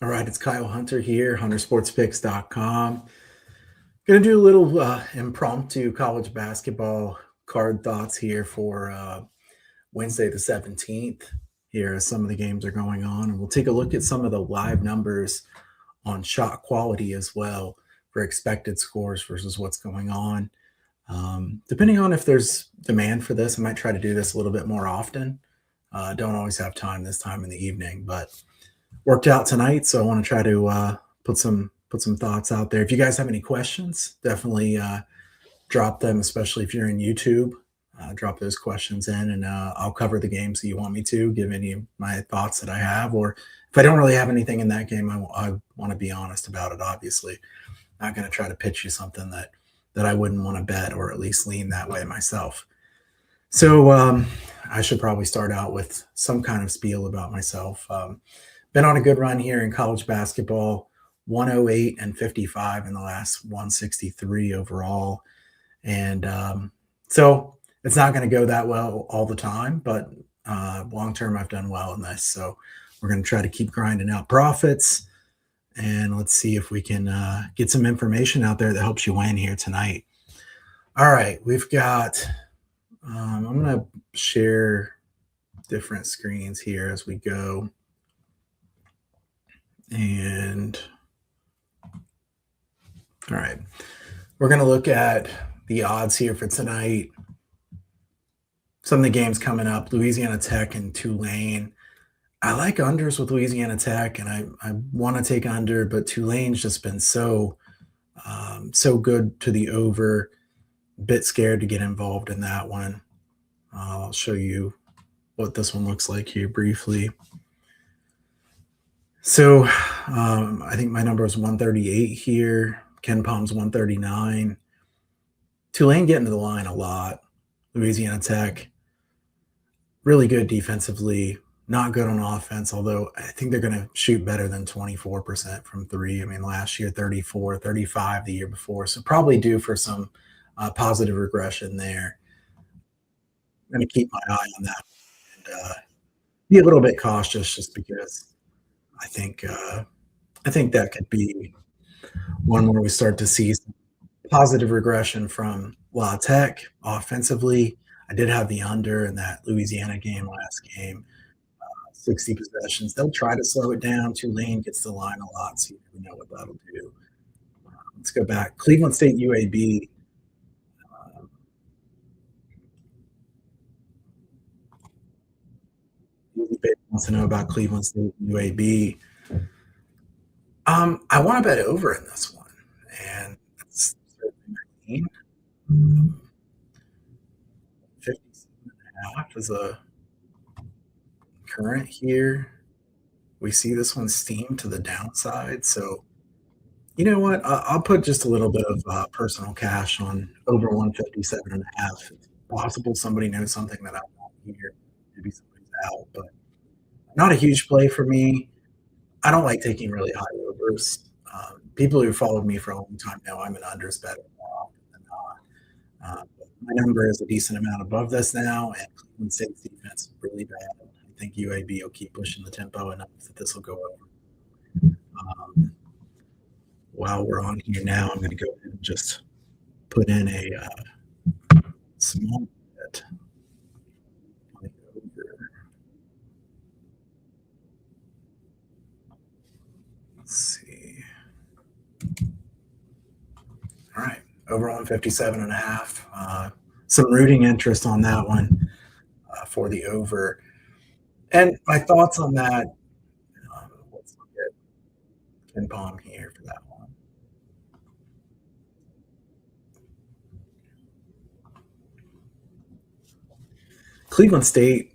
All right, it's Kyle Hunter here, huntersportspicks.com. Going to do a little impromptu college basketball card thoughts here for Wednesday the 17th. Here, as some of the games are going on, and we'll take a look at some of the live numbers on shot quality as well for expected scores versus what's going on. Depending on if there's demand for this, I might try to do this a little bit more often. Don't always have time this time in the evening, but worked out tonight, so I want to try to put some thoughts out there. If you guys have any questions, definitely drop them, especially if you're in YouTube. Drop those questions in, and I'll cover the games that you want me to. Give any of my thoughts that I have, or if I don't really have anything in that game, I want to be honest about it. Obviously, not going to try to pitch you something that I wouldn't want to bet, or at least lean that way myself. So I should probably start out with some kind of spiel about myself. Been on a good run here in college basketball, 108 and 55 in the last 163 overall. And so it's not going to go that well all the time, but long term, I've done well in this. So we're going to try to keep grinding out profits. And let's see if we can get some information out there that helps you win here tonight. All right, we've got, I'm going to share different screens here as we go. And all right, we're going to look at the odds here for tonight. Some of the games coming up, Louisiana Tech and Tulane. I like unders with Louisiana Tech, and I want to take under, but Tulane's just been so good to the over. A bit scared to get involved in that one. I'll show you what this one looks like here briefly. So I think my number is 138 here. Ken Palm's 139. Tulane getting to the line a lot. Louisiana Tech, really good defensively, not good on offense, although I think they're going to shoot better than 24% from three. I mean, last year, 34, 35 the year before. So probably due for some positive regression there. I'm going to keep my eye on that and be a little bit cautious just because I think that could be one where we start to see some positive regression from La Tech offensively. I did have the under in that Louisiana game last game, 60 possessions. They'll try to slow it down. Tulane gets the line a lot, so you never know what that'll do. Let's go back. Cleveland State UAB. Wants to know about Cleveland State UAB. I want to bet over in this one, and it's 19. 57.5 is a current here. We see this one steam to the downside. So, you know what? I'll put just a little bit of personal cash on over 157.5. It's possible somebody knows something that I want here. Maybe somebody's out, but not a huge play for me. I don't like taking really high overs. People who followed me for a long time know I'm an unders better more often than not. But my number is a decent amount above this now, and Cleveland State's defense is really bad. I think UAB will keep pushing the tempo enough that this will go over. While we're on here now, I'm going to go ahead and just put in a small bet. Let's see. All right, over 157.5. Some rooting interest on that one for the over. And my thoughts on that, let's look at Ken Palm here for that one. Cleveland State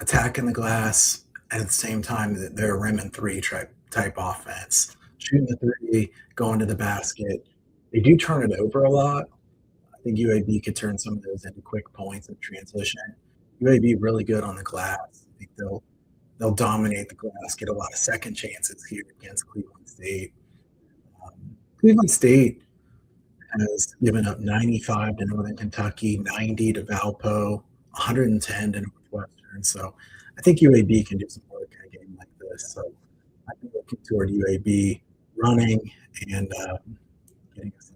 attacking the glass, and at the same time, they're a rim and three type offense. Shooting the three, going to the basket. They do turn it over a lot. I think UAB could turn some of those into quick points in transition. UAB really good on the glass. I think they'll dominate the glass, get a lot of second chances here against Cleveland State. Cleveland State has given up 95 to Northern Kentucky, 90 to Valpo, 110 to Northwestern. So I think UAB can do some work in a game like this. So I'd be looking toward UAB running and getting us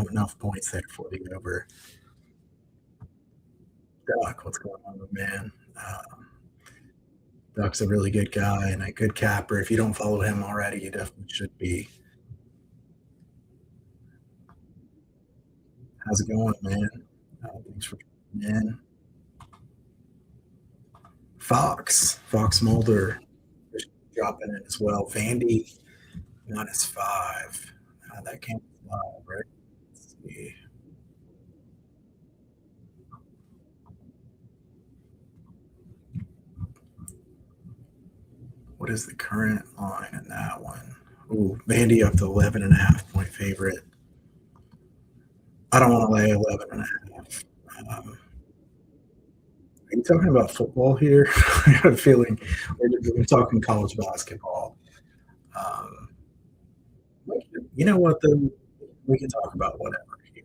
enough points there for the over. Duck, what's going on, man? Duck's a really good guy and a good capper. If you don't follow him already, you definitely should be. How's it going, man? Thanks for coming in. Fox Mulder dropping in as well. Vandy -5. That came live, right? Let's see. What is the current line in that one? Ooh, Vandy up to 11.5 point favorite. I don't want to lay 11.5. Are you talking about football here? I got a feeling we're talking college basketball. Um, you know what, though? We can talk about whatever here.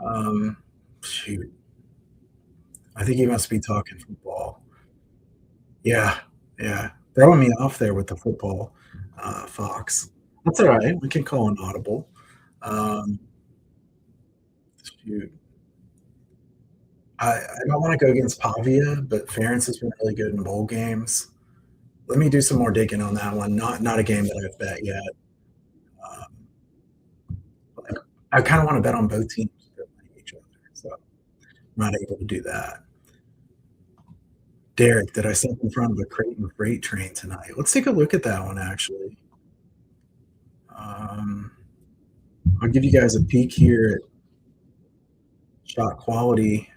Um, shoot. I think you must be talking football. Yeah, yeah. Throwing me off there with the football, Fox. That's all right. We can call an audible. Um, shoot. I don't want to go against Pavia, but Ferentz has been really good in bowl games. Let me do some more digging on that one. Not a game that I've bet yet. Um, I kind of want to bet on both teams that play each other, so I'm not able to do that. Derek, did I step in front of a Creighton freight train tonight? Let's take a look at that one, actually. Um, I'll give you guys a peek here at shot quality.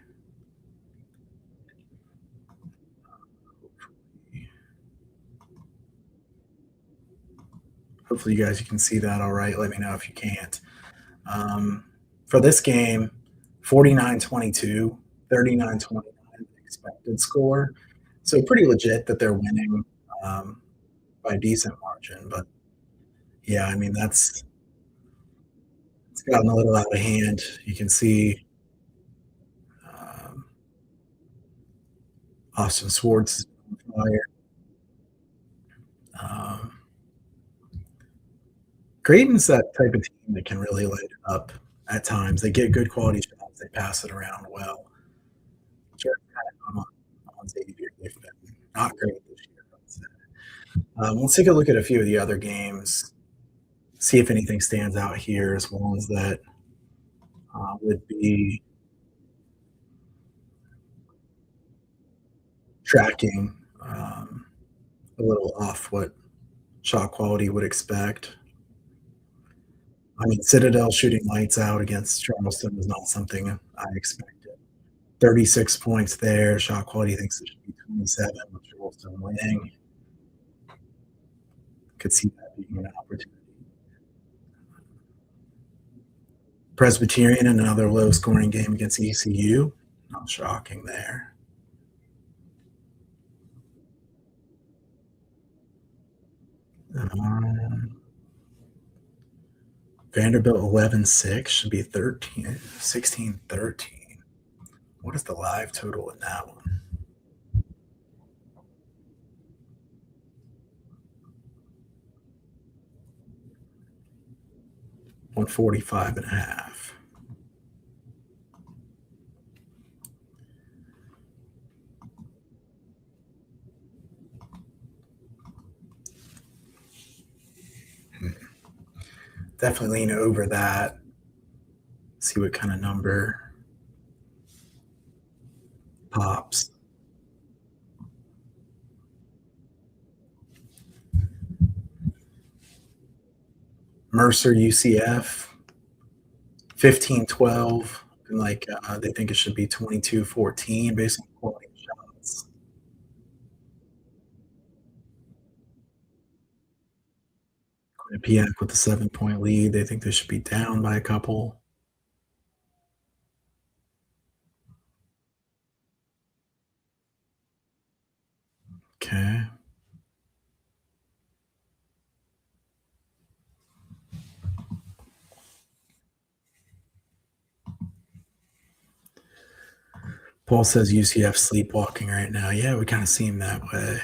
Hopefully, you can see that all right. Let me know if you can't. Um, for this game, 49-22, 39-29 expected score. So pretty legit that they're winning um, by a decent margin. But yeah, I mean, it's gotten a little out of hand. You can see um, Austin Swartz is on fire. Um, Creighton's that type of team that can really light it up at times. They get good quality shots. They pass it around well. Just kind of on Xavier. They've been not great this year. Let's take a look at a few of the other games. See if anything stands out here as ones that would be tracking a little off what shot quality would expect. I mean, Citadel shooting lights out against Charleston was not something I expected. 36 points there. Shot quality thinks it should be 27 with Charleston winning. Could see that being an opportunity. Presbyterian in another low scoring game against ECU. Not shocking there. Um, Vanderbilt 11-6 should be 16-13. What is the live total in that one? 145.5. Definitely lean over that. See what kind of number pops. Mercer UCF 15-12. And they think it should be 22-14 based on quality shots. Quinnipiac with a 7 point lead. They think they should be down by a couple. Okay. Paul says UCF sleepwalking right now. Yeah, we kind of seem that way.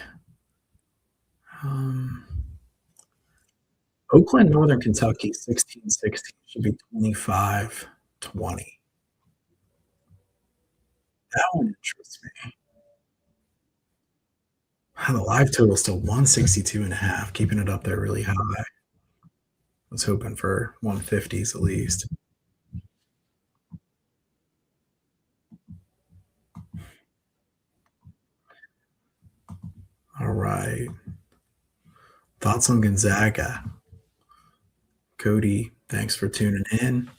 Um, Oakland, Northern Kentucky, 16-16 should be 25-20. That one interests me. Wow, the live total is still 162.5, keeping it up there really high. I was hoping for 150s at least. All right. Thoughts on Gonzaga? Cody, thanks for tuning in.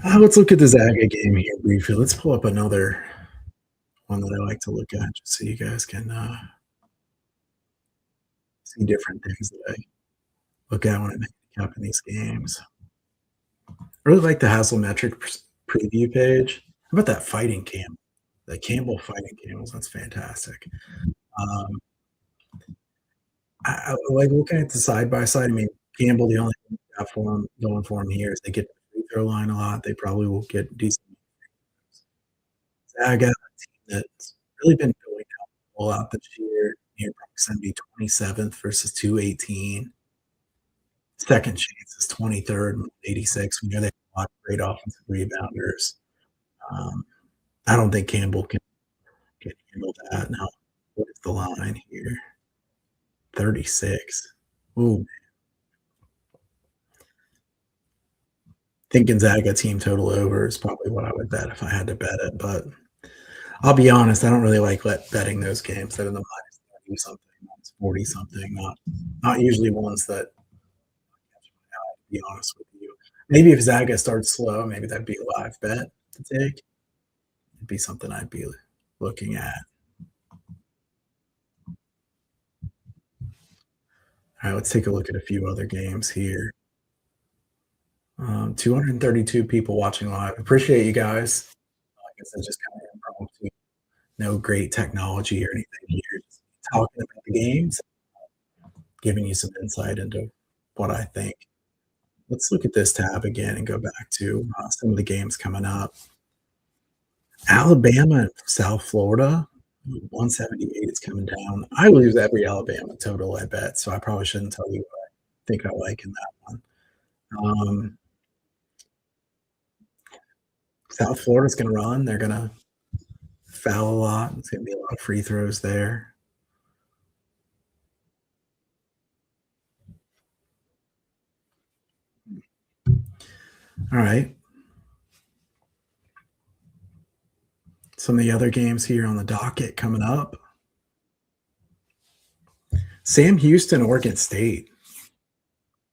Let's look at the Zaga game here briefly. Let's pull up another one that I like to look at just so you guys can see different things that I look at when I'm handicapping these games. I really like the Hasslemetric preview page. How about that fighting cam? The Campbell fighting camels. That's fantastic. Um, I like looking at the side by side. I mean, Campbell, the only thing got for him going for him here is they get the free throw line a lot. They probably will get decent. Zaga, a team that's really been going down a lot this year. Near proximity 27th versus 218. Second chance is 23rd, 86. We know they have a lot of great offensive rebounders. Um, I don't think Campbell can handle that. Now, what is the line here? 36. Ooh, think Gonzaga team total over is probably what I would bet if I had to bet it. But I'll be honest, I don't really like betting those games that are in the minus 30 something, minus 40 something. Not usually ones that, to be honest with you. Maybe if Zaga starts slow, maybe that'd be a live bet to take. It'd be something I'd be looking at. All right, let's take a look at a few other games here. 232 people watching live. Appreciate you guys. I guess it's just kind of impromptu. No great technology or anything here. Just talking about the games, giving you some insight into what I think. Let's look at this tab again and go back to some of the games coming up. Alabama and South Florida, 178 is coming down. I lose every Alabama total, I bet, so I probably shouldn't tell you what I think I like in that one. South Florida's going to run. They're going to foul a lot. It's going to be a lot of free throws there. All right. Some of the other games here on the docket coming up. Sam Houston, Oregon State.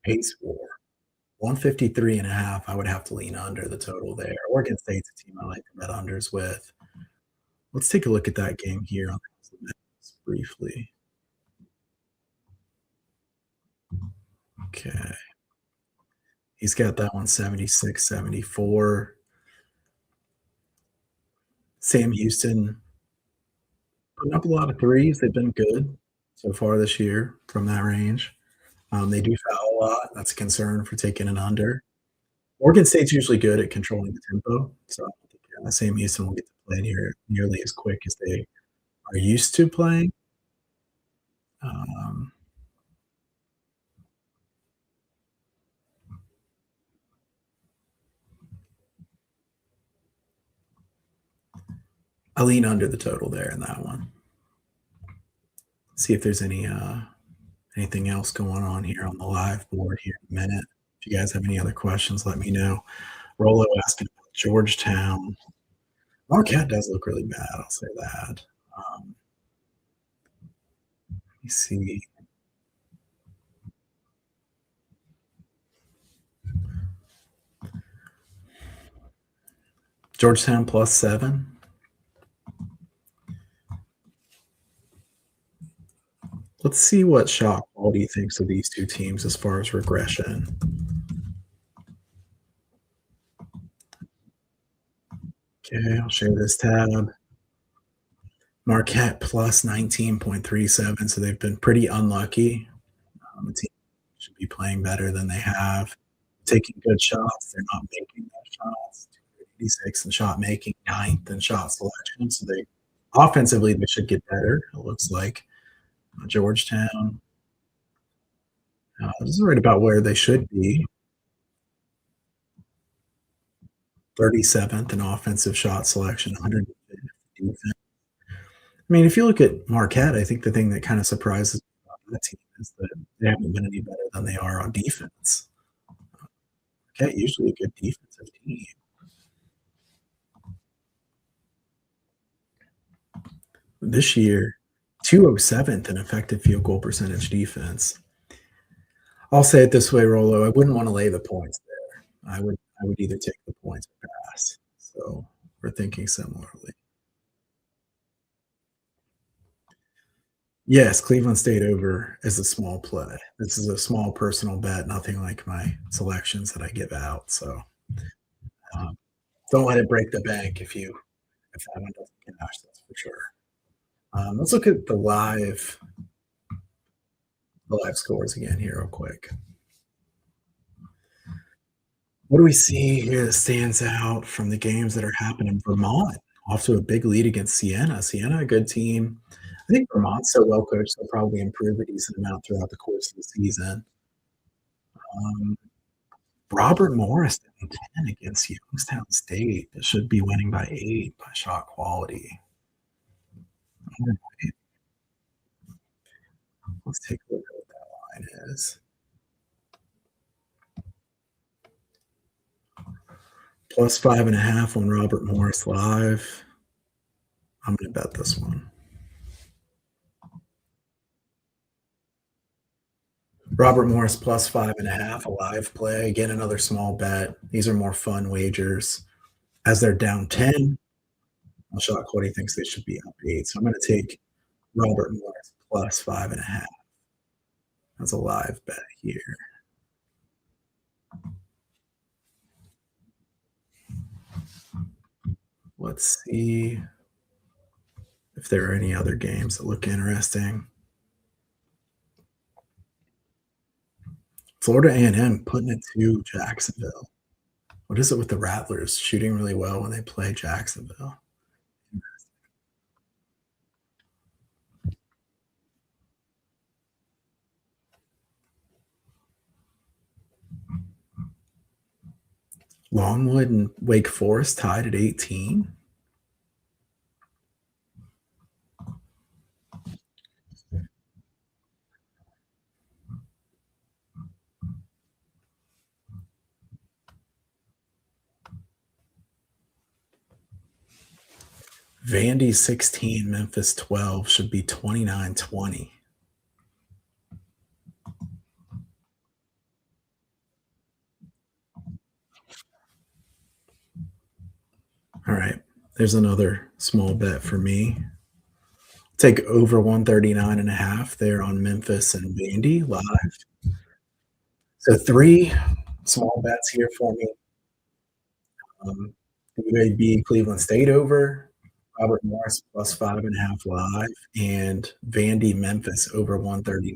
Pace war. 153.5. I would have to lean under the total there. Oregon State's a team I like to bet unders with. Let's take a look at that game here on briefly. Okay. He's got that one 76-74. Sam Houston putting up a lot of threes. They've been good so far this year from that range. They do foul a lot. That's a concern for taking an under. Oregon State's usually good at controlling the tempo, so I don't think Sam Houston will get to play nearly as quick as they are used to playing. I lean under the total there in that one. See if there's anything else going on here on the live board here in a minute. If you guys have any other questions, let me know. Rolo asking about Georgetown. Marquette does look really bad, I'll say that. Let me see. Georgetown +7. Let's see what shot quality thinks of these two teams as far as regression. Okay, I'll share this tab. Marquette +19.37, so they've been pretty unlucky. The team should be playing better than they have. Taking good shots, they're not making those shots. 286 in shot making, 9th in shot selection. So they offensively they should get better. It looks like Georgetown This is right about where they should be, 37th in offensive shot selection, 105th defense. I mean, if you look at Marquette, I think the thing that kinda surprises me about that team is that they haven't been any better than they are on defense. Marquette usually a good defensive team. This year, 207th in effective field goal percentage defense. I'll say it this way, Rolo, I wouldn't wanna lay the points there. I would either take the points or pass. So, we're thinking similarly. Yes, Cleveland State over is a small play. This is a small personal bet, nothing like my selections that I give out, so, um, don't let it break the bank if that one doesn't cash, that's for sure. Let's look at the live scores again here real quick. What do we see here that stands out from the games that are happening? Vermont off to a big lead against Siena. Siena, a good team. I think Vermont's so well coached, they'll probably improve a decent amount throughout the course of the season. Um, Robert Morris down 10 against Youngstown State. It should be winning by 8 by shot quality. Alright, let's take a look at what that line is. Plus 5.5 on Robert Morris live. I'm gonna bet this one. Robert Morris plus 5.5, a live play. Again, another small bet. These are more fun wagers. As they're down 10, shot quality thinks they should be up 8. So I'm gonna take Robert Morris plus 5.5 as a live bet here. Let's see if there are any other games that look interesting. Florida A&M putting it to Jacksonville. What is it with the Rattlers shooting really well when they play Jacksonville? Longwood and Wake Forest tied at 18. Vandy 16, Memphis 12 should be 29-20. All right. There's another small bet for me. Take over 139.5 there on Memphis and Vandy live. So 3 small bets here for me. UAB Cleveland State over, Robert Morris plus 5.5 live, and Vandy Memphis over 139.5.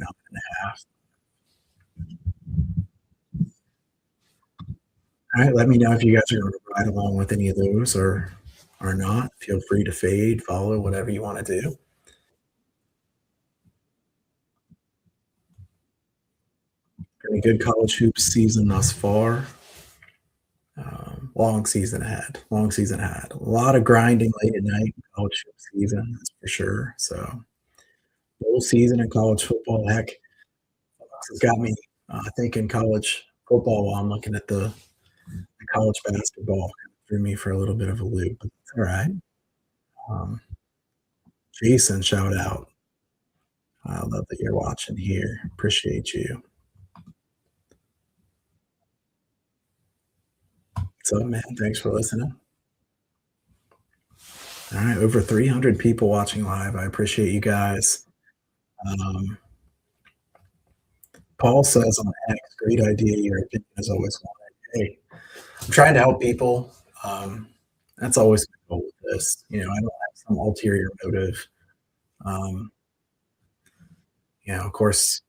All right, let me know if you guys are gonna ride along with any of those or not. Feel free to fade, follow, whatever you wanna do. Been a good college hoops season thus far. Long season ahead. Long season ahead. A lot of grinding late at night in college hoop season, that's for sure. So, full season in college football. Heck, it's got me thinking college football while I'm looking at the college basketball. Threw me for a little bit of a loop, but it's all right. Um, Jason, shout out. I love that you're watching here. Appreciate you. What's up, man? Thanks for listening. All right, over 300 people watching live. I appreciate you guys. Um, Paul says on X, great idea. Your opinion is always wanted. Hey, I'm trying to help people. That's always my goal with this. I don't have some ulterior motive. Um, of course,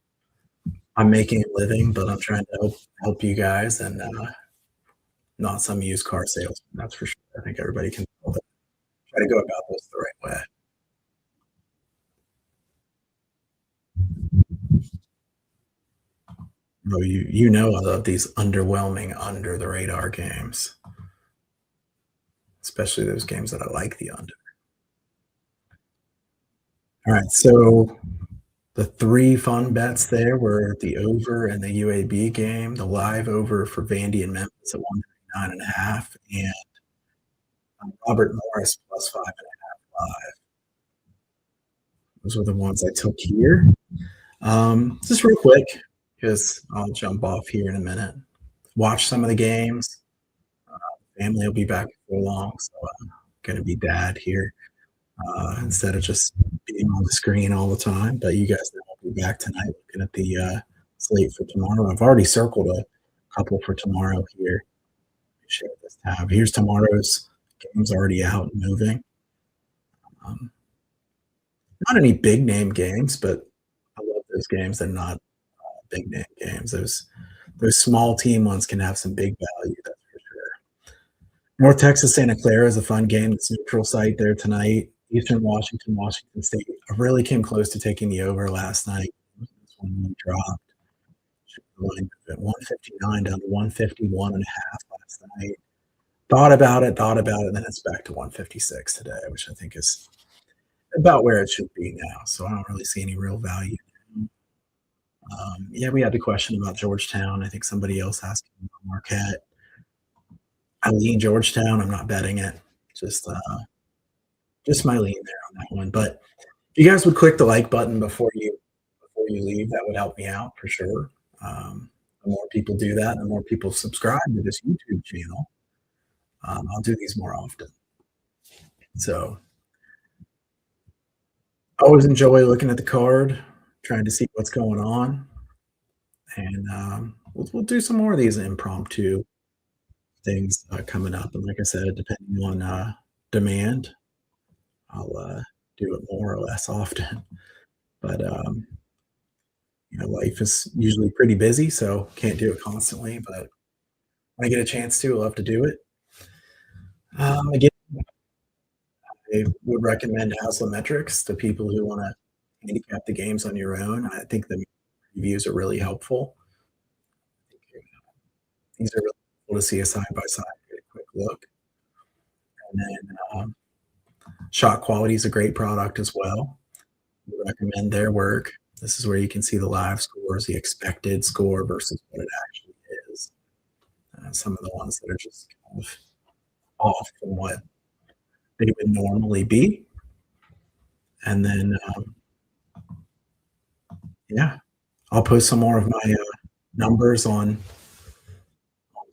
I'm making a living, but I'm trying to help you guys and not some used car salesman. That's for sure. I think everybody can tell that. Try to go about this the right way. Oh, you know I love these underwhelming under the radar games, especially those games that I like the under. All right, so the 3 fun bets there were the over and the UAB game, the live over for Vandy and Memphis at 139.5, and Robert Morris plus 5.5 live. Those were the ones I took here. Just real quick, because I'll jump off here in a minute. Watch some of the games. Family will be back before long, so I'm gonna be dad here instead of just being on the screen all the time. But you guys know I'll be back tonight looking at the slate for tomorrow. I've already circled a couple for tomorrow here. Share this tab. Here's tomorrow's games already out and moving. Um, Not any big name games, but I love those games. They're not big name games. Those small team ones can have some big value. That's for sure. North Texas Santa Clara is a fun game. It's neutral site there tonight. Eastern Washington, Washington State. I really came close to taking the over last night. This one really dropped. The line at 159 down to 151 and a half last night. Thought about it, then it's back to 156 today, which I think is about where it should be now. So I don't really see any real value. Yeah, we had the question about Georgetown. I think somebody else asked about Marquette. I lean Georgetown. I'm not betting it. Just just my lean there on that one. But if you guys would click the like button before you leave, that would help me out for sure. The more people do that, the more people subscribe to this YouTube channel. I'll do these more often. So I always enjoy looking at the card, trying to see what's going on, and we'll do some more of these impromptu things coming up. And like I said, depending on demand, I'll do it more or less often. But life is usually pretty busy, so can't do it constantly. But when I get a chance to, I love to do it. Again, I would recommend Metrics to people who want to handicap the games on your own. I think the reviews are really helpful. These are really cool to see a side by side, get a quick look. And then Shot Quality is a great product as well. We recommend their work. This is where you can see the live scores, the expected score versus what it actually is. Some of the ones that are just kind of off from what they would normally be. And then, yeah, I'll post some more of my numbers on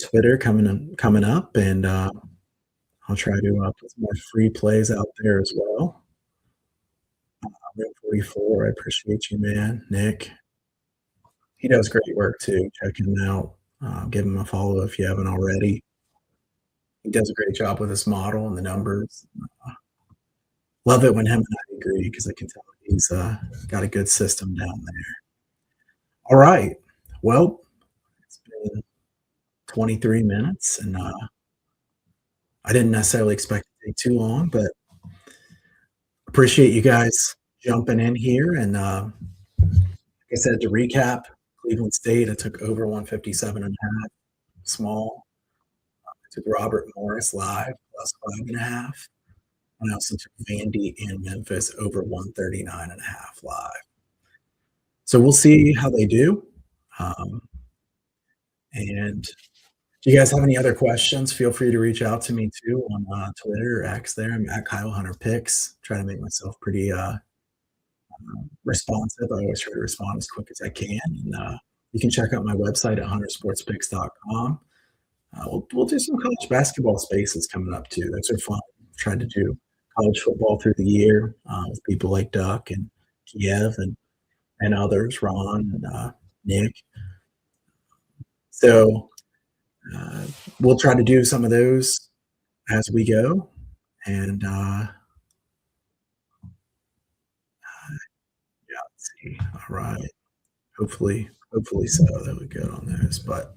Twitter coming up, and I'll try to put some more free plays out there as well. Room 44, I appreciate you, man. Nick, he does great work too. Check him out. Give him a follow if you haven't already. He does a great job with his model and the numbers. Love it when him and I agree because I can tell he's got a good system down there. All right. Well, it's been 23 minutes, and I didn't necessarily expect it to take too long, but appreciate you guys jumping in here. And like I said, to recap, Cleveland State, I took over 157.5, small. I took Robert Morris live plus 5.5. And I also took Vandy and Memphis over 139.5 live. So we'll see how they do. And if you guys have any other questions, feel free to reach out to me too on Twitter or X there. I'm at Kyle Hunter Picks. Try to make myself pretty responsive. I always try to respond as quick as I can. And you can check out my website at huntersportspicks.com. We'll do some college basketball spaces coming up too. Those are fun. I've tried to do college football through the year with people like Duck and Kiev and others, Ron and Nick. So we'll try to do some of those as we go. And yeah, let's see. All right. Hopefully so. That would good on those. But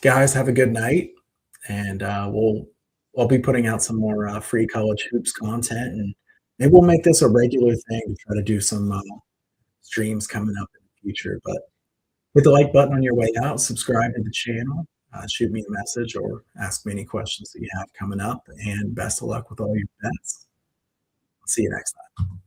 guys, have a good night. And I'll be putting out some more free college hoops content, and maybe we'll make this a regular thing to try to do some streams coming up in the future. But Hit the like button on your way out, subscribe to the channel, shoot me a message, or ask me any questions that you have coming up, and best of luck with all your bets. See you next time.